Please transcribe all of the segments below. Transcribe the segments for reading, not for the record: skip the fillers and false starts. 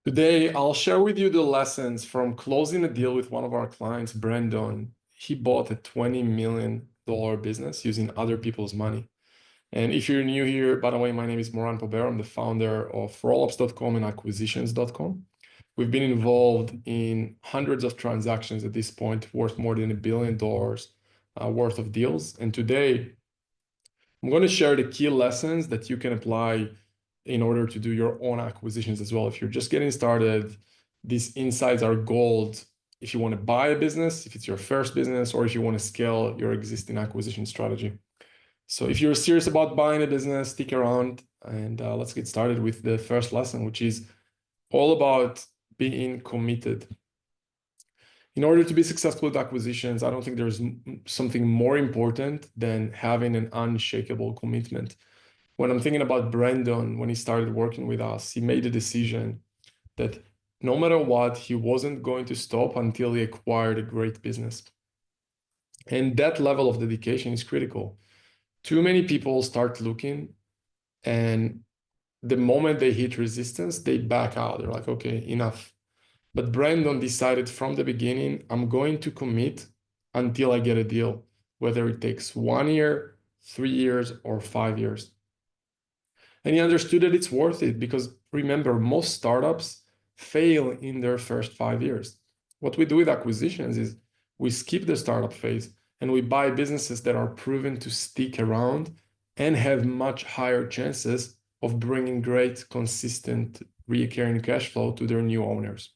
Today, I'll share with you the lessons from closing a deal with one of our clients, Brandon. He bought a $20 million business using other people's money. And if you're new here, by the way, my name is Moran Pober. I'm the founder of rollups.com and acquisitions.com. We've been involved in hundreds of transactions at this point, worth more than $1 billion worth of deals. And today, I'm going to share the key lessons that you can apply in order to do your own acquisitions as well. If you're just getting started, these insights are gold if you want to buy a business, if it's your first business, or if you want to scale your existing acquisition strategy. So if you're serious about buying a business, stick around and let's get started with the first lesson, which is all about being committed. In order to be successful with acquisitions, I don't think there's something more important than having an unshakable commitment. When I'm thinking about Brandon, when he started working with us, he made a decision that no matter what, he wasn't going to stop until he acquired a great business. And that level of dedication is critical. Too many people start looking, and the moment they hit resistance, they back out. They're like, okay, enough. But Brandon decided from the beginning, I'm going to commit until I get a deal, whether it takes 1 year, 3 years, or 5 years. And he understood that it's worth it because remember, most startups fail in their first 5 years. What we do with acquisitions is we skip the startup phase and we buy businesses that are proven to stick around and have much higher chances of bringing great, consistent, recurring cash flow to their new owners.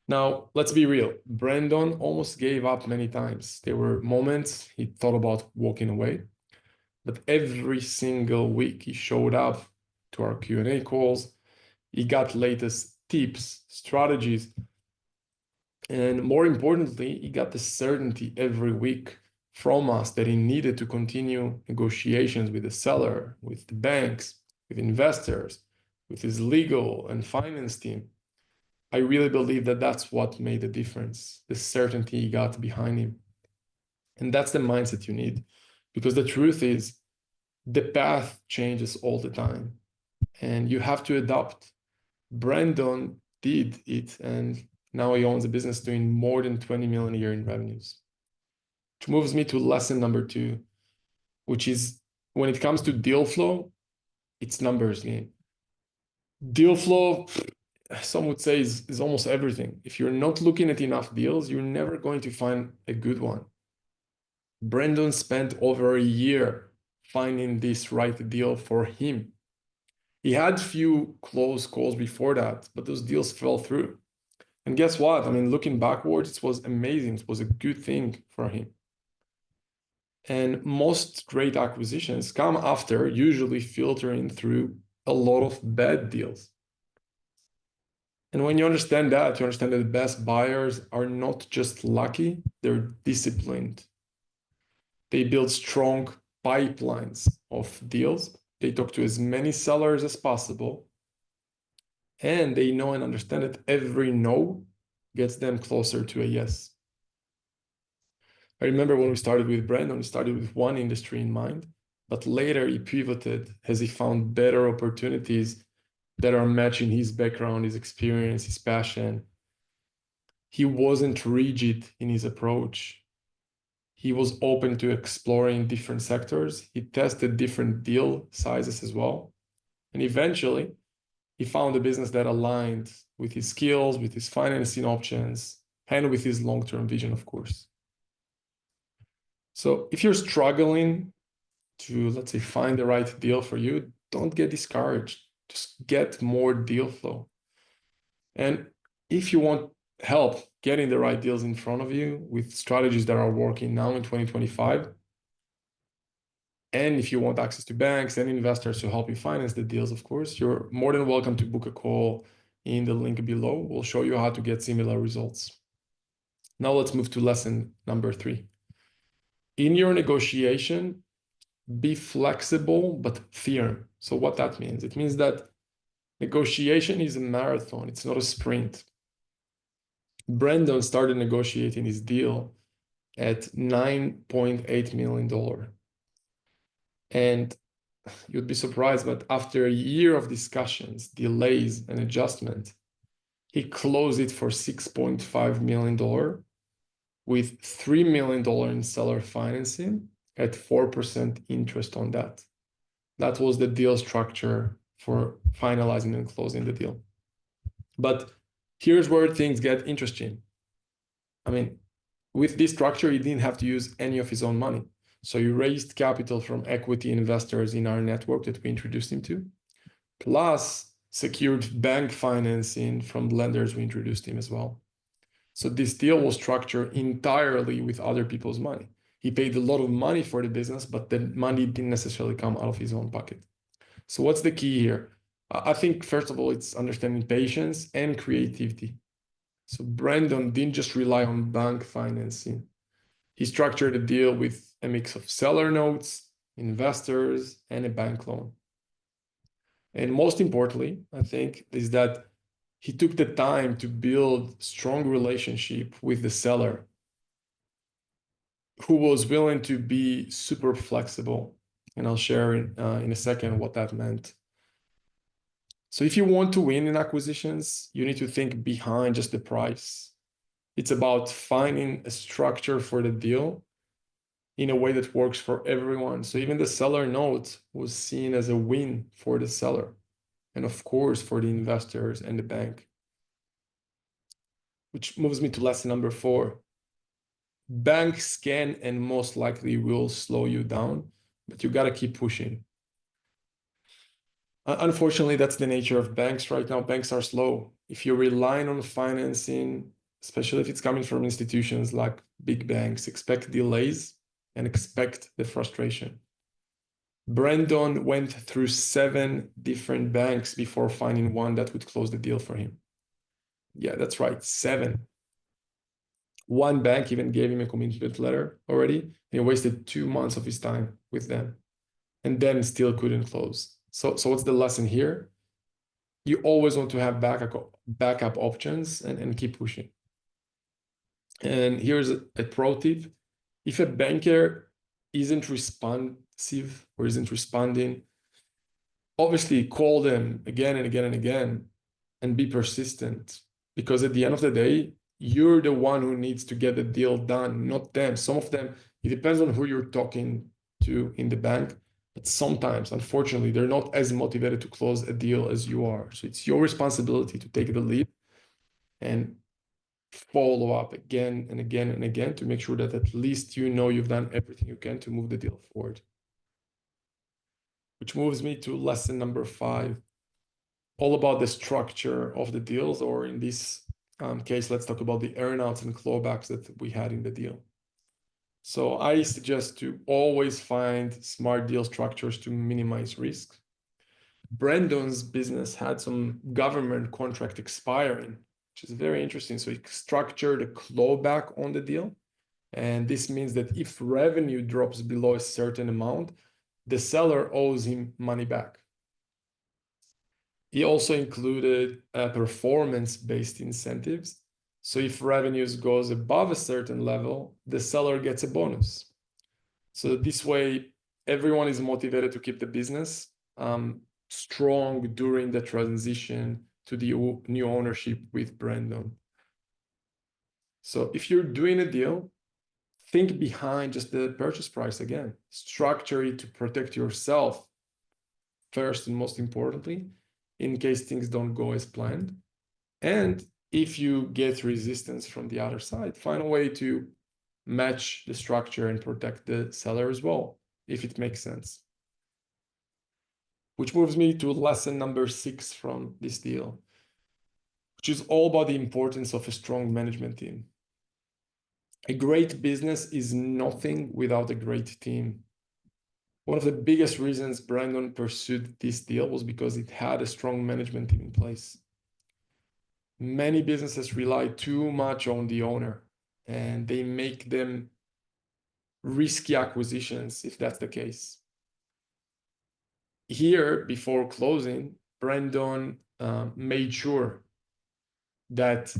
Now, let's be real. Brandon almost gave up many times. There were moments he thought about walking away, but every single week he showed up to our Q&A calls. He got latest tips, strategies, and more importantly, he got the certainty every week from us that he needed to continue negotiations with the seller, with the banks, with investors, with his legal and finance team. I really believe that that's what made the difference, the certainty he got behind him. And that's the mindset you need, because the truth is the path changes all the time and you have to adapt. Brandon did it, and now he owns a business doing more than 20 million a year in revenues. Which moves me to lesson number 2, which is when it comes to deal flow, it's numbers game. Deal flow, some would say, is almost everything. If you're not looking at enough deals, you're never going to find a good one. Brandon spent over a year finding this right deal for him. He had few close calls before that, but those deals fell through. And guess what? I mean, looking backwards, it was amazing. It was a good thing for him. And most great acquisitions come after usually filtering through a lot of bad deals. And when you understand that, you understand that the best buyers are not just lucky, they're disciplined. They build strong pipelines of deals. They talk to as many sellers as possible. And they know and understand that every no gets them closer to a yes. I remember when we started with Brandon, we started with one industry in mind, but later he pivoted as he found better opportunities that are matching his background, his experience, his passion. He wasn't rigid in his approach. He was open to exploring different sectors. He tested different deal sizes as well. And eventually, he found a business that aligned with his skills, with his financing options, and with his long-term vision, of course. So if you're struggling to, let's say, find the right deal for you, don't get discouraged. Just get more deal flow. And if you want help getting the right deals in front of you with strategies that are working now in 2025, and if you want access to banks and investors to help you finance the deals, of course, you're more than welcome to book a call in the link below. We'll show you how to get similar results. Now let's move to lesson number 3. In your negotiation, be flexible but firm. So what that means? It means that negotiation is a marathon. It's not a sprint. Brandon started negotiating his deal at $9.8 million. And you'd be surprised, but after a year of discussions, delays, and adjustment, he closed it for $6.5 million with $3 million in seller financing at 4% interest on that. That was the deal structure for finalizing and closing the deal. But here's where things get interesting. I mean, with this structure, he didn't have to use any of his own money. So he raised capital from equity investors in our network that we introduced him to, plus secured bank financing from lenders we introduced him as well. So this deal was structured entirely with other people's money. He paid a lot of money for the business, but the money didn't necessarily come out of his own pocket. So what's the key here? I think, first of all, it's understanding patience and creativity. So Brandon didn't just rely on bank financing. He structured a deal with a mix of seller notes, investors, and a bank loan. And most importantly, I think, is that he took the time to build strong relationship with the seller, who was willing to be super flexible. And I'll share in a second what that meant. So if you want to win in acquisitions, you need to think behind just the price. It's about finding a structure for the deal in a way that works for everyone. So even the seller note was seen as a win for the seller, and of course for the investors and the bank. Which moves me to lesson number 4. Banks can and most likely will slow you down, but you got to keep pushing. Unfortunately, that's the nature of banks right now. Banks are slow. If you're relying on financing, especially if it's coming from institutions like big banks, expect delays and expect the frustration. Brandon went through 7 different banks before finding one that would close the deal for him. Yeah, that's right, 7. One bank even gave him a commitment letter already, and he wasted 2 months of his time with them, and then still couldn't close. So what's the lesson here? You always want to have backup options and keep pushing. And here's a pro tip. If a banker isn't responsive or isn't responding, obviously call them again and again and again and be persistent, because at the end of the day, you're the one who needs to get the deal done, not them. Some of them, it depends on who you're talking to in the bank, but sometimes, unfortunately, they're not as motivated to close a deal as you are. So it's your responsibility to take the lead and follow up again and again and again to make sure that at least you know you've done everything you can to move the deal forward. Which moves me to lesson number 5, all about the structure of the deals, or in this case, let's talk about the earnouts and clawbacks that we had in the deal. So I suggest to always find smart deal structures to minimize risk. Brandon's business had some government contract expiring, which is very interesting. So he structured a clawback on the deal. And this means that if revenue drops below a certain amount, the seller owes him money back. He also included performance-based incentives. So if revenues goes above a certain level, the seller gets a bonus. So this way, everyone is motivated to keep the business strong during the transition to the new ownership with Brandon. So if you're doing a deal, think behind just the purchase price again. Structure it to protect yourself first and most importantly, in case things don't go as planned. And if you get resistance from the other side, find a way to match the structure and protect the seller as well, if it makes sense. Which moves me to lesson number 6 from this deal, which is all about the importance of a strong management team. A great business is nothing without a great team. One of the biggest reasons Brandon pursued this deal was because it had a strong management team in place. Many businesses rely too much on the owner, and they make them risky acquisitions if that's the case. Here, before closing, Brandon made sure that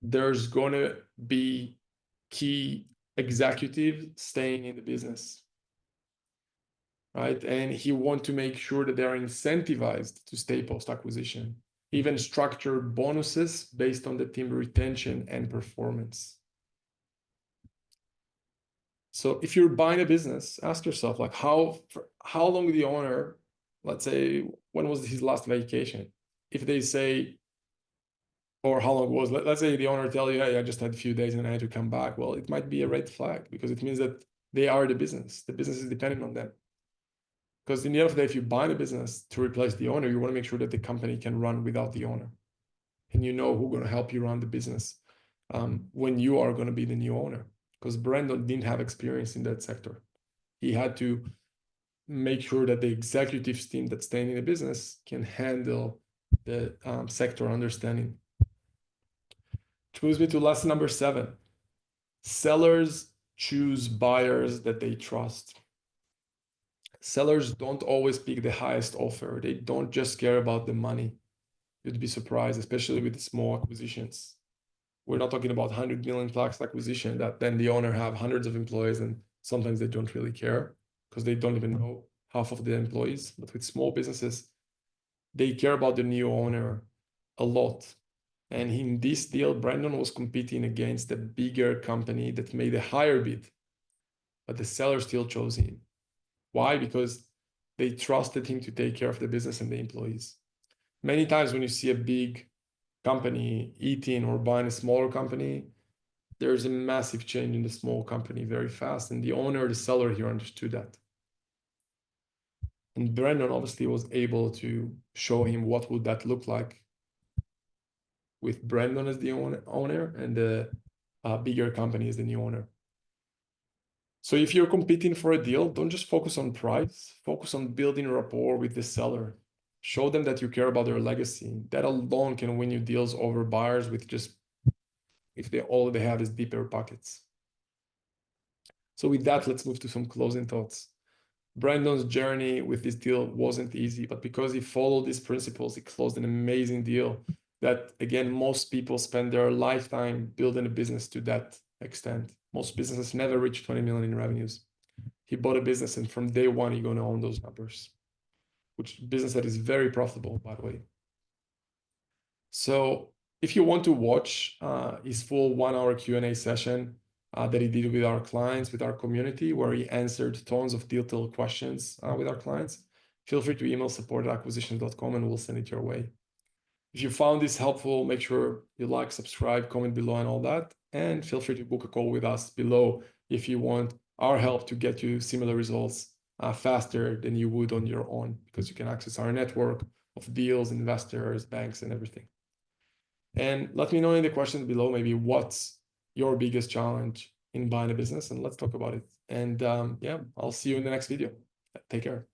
there's going to be key executive staying in the business. right? And he want to make sure that they are incentivized to stay post-acquisition, even structure bonuses based on the team retention and performance. So if you're buying a business, ask yourself, like, how long the owner, let's say, when was his last vacation? If they say, or how long was, let's say the owner tell you, hey, I just had a few days and I had to come back. Well, it might be a red flag because it means that they are the business. The business is dependent on them. Because in the end of the day, if you buy a business to replace the owner, you want to make sure that the company can run without the owner. And you know who's going to help you run the business when you are going to be the new owner. Because Brandon didn't have experience in that sector. He had to make sure that the executives team that's staying in the business can handle the sector understanding. Which moves me to lesson number 7. Sellers choose buyers that they trust. Sellers don't always pick the highest offer. They don't just care about the money. You'd be surprised, especially with the small acquisitions. We're not talking about 100 million plus acquisition that then the owner have hundreds of employees and sometimes they don't really care because they don't even know half of the employees. But with small businesses, they care about the new owner a lot. And in this deal, Brandon was competing against a bigger company that made a higher bid, but the seller still chose him. Why? Because they trusted him to take care of the business and the employees. Many times when you see a big company eating or buying a smaller company, there's a massive change in the small company very fast. And the owner, the seller here understood that. And Brandon obviously was able to show him what would that look like with Brandon as the owner and the bigger company as the new owner. So if you're competing for a deal, don't just focus on price, focus on building rapport with the seller. Show them that you care about their legacy. That alone can win you deals over buyers with just, if all they have is deeper pockets. So with that, let's move to some closing thoughts. Brandon's journey with this deal wasn't easy, but because he followed these principles, he closed an amazing deal that, again, most people spend their lifetime building a business to that extent. Most businesses never reach 20 million in revenues. He bought a business, and from day one, you're going to own those numbers, which business that is very profitable, by the way. So if you want to watch his full 1-hour Q&A session that he did with our clients, with our community, where he answered tons of detailed questions with our clients, feel free to email support@acquisitions.com and we'll send it your way. If you found this helpful, make sure you like, subscribe, comment below and all that. And feel free to book a call with us below if you want our help to get you similar results faster than you would on your own, because you can access our network of deals, investors, banks, and everything. And let me know in the questions below, maybe what's your biggest challenge in buying a business, and let's talk about it. And yeah, I'll see you in the next video. Take care.